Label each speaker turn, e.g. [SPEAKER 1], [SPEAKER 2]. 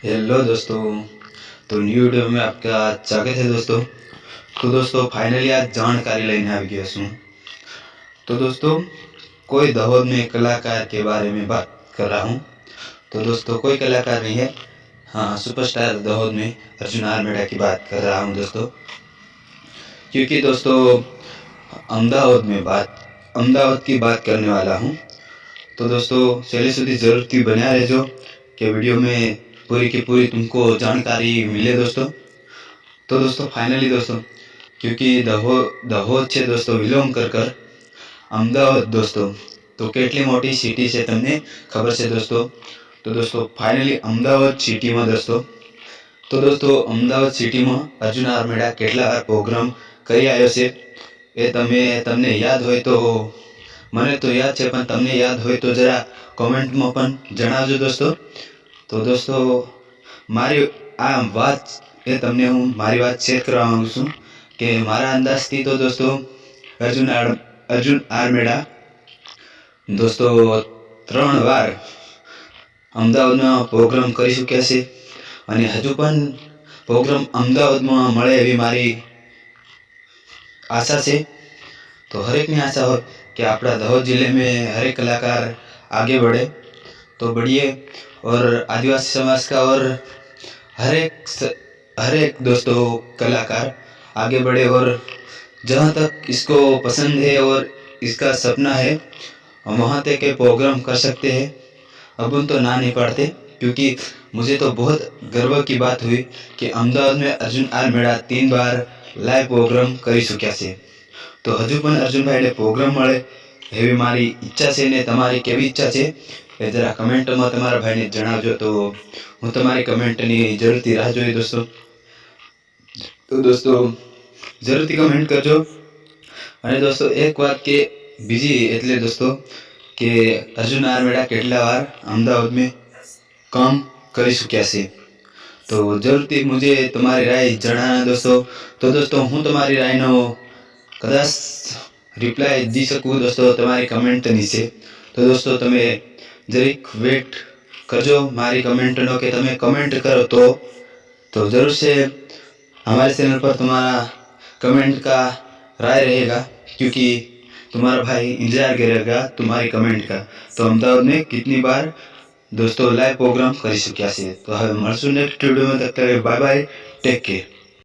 [SPEAKER 1] Hello दोस्तों। तो new video में आपका स्वागत है दोस्तों। तो दोस्तों फाइनली आज जानकारी लेने आ गया हूँ। तो दोस्तों कोई दाहोद में कलाकार के बारे में बात कर रहा हूँ। तो दोस्तों कोई कलाकार नहीं है, हाँ सुपरस्टार दाहोद में अर्जुन आर्मेड़ा की बात कर रहा हूँ दोस्तों। क्योंकि दोस्तों अहमदाबाद की बात करने वाला हूँ। तो दोस्तों चले સુધી જરૂરથી બન્યા રહેજો कि वीडियो में पूरी की पूरी तुमको जानकारी मिले दोस्तों। तो दोस्तों फाइनली दोस्तों क्योंकि दाहोद છે दोस्तों વિલોંગ कर અમદાવાદ दोस्तों तो કેટલી મોટી સિટી છે તમને ખબર છે दोस्तों। तो दोस्तों फाइनली अमदावाद सिटी में दोस्तों अमदावाद सिटी में अर्जुन आर्मेड़ा કેટલા વાર प्रोग्राम કરી આવ્યો છે એ તમને યાદ હોય તો મને તો યાદ છે, પણ તમને યાદ હોય તો જરા કોમેન્ટમાં પણ જણાવજો दोस्तों। तो दोस्तों મારી આ વાત એ તમને હું મારી વાત શેર કરવા માંગુ છું કે મારા અંદાજથી તો दोस्तों अर्जुन आर्मेड़ा दोस्तों 3 વાર અમદાવાદમાં પ્રોગ્રામ કરી ચૂક્યા છે અને હજુ પણ પ્રોગ્રામ અમદાવાદમાં મળે એવી મારી आशा से। तो हर एक ने आशा हो कि अपना दाहोद जिले में हर एक कलाकार आगे बढ़े तो बढ़िए, और आदिवासी समाज का और हर एक दोस्तों कलाकार आगे बढ़े और जहाँ तक इसको पसंद है और इसका सपना है वहाँ तक के प्रोग्राम कर सकते हैं। अब उन तो ना नहीं पड़ते, क्योंकि मुझे तो बहुत गर्व की बात हुई कि अहमदाबाद में अर्जुन आर्मेड़ा 3 बार लाइव प्रोग्राम કરી ચૂક્યા છે। તો હજુ પણ અર્જુનભાઈને પ્રોગ્રામ મળે એવી મારી ઈચ્છા છે ને તમારી કેવી ઈચ્છા છે એ જરા કમેન્ટમાં તમારા ભાઈને જણાવજો। તો હું તમારી કમેન્ટની જરૂરથી રાહ જોઈ दोस्तों। तो दोस्तों જરૂરથી કમેન્ટ કરજો। અને दोस्तों એક વાત કે બીજી એટલે दोस्तों કે अर्जुन आर्मेड़ा કેટલા વાર અમદાવાદ में काम કરી ચૂક્યા છે। तो જરૂરથી मुझे તમારી રાય જણાવना दोस्तों। तो दोस्तों હું તમારી રાયનો કદાચ રિપ્લાય દી શકું दोस्तों તમારી કમેન્ટ નીચે। तो दोस्तों તમે જરીક વેટ કરજો મારી કમેન્ટનો કે તમે કમેન્ટ કરો तो ज़रूर से हमारे चैनल पर तुम्हारा कमेंट का राय रहेगा, क्योंकि तुम्हारा भाई इंतजार करेगा तुम्हारी कमेंट का। तो अहमदाबाद में कितनी बार दोस्तों लाइव प्रोग्राम કરી ચૂક્યા છે। तो હવે મળશું નેક્સ્ટ વિડીયોમાં, તબ તક બાય બાય, ટેક કેર।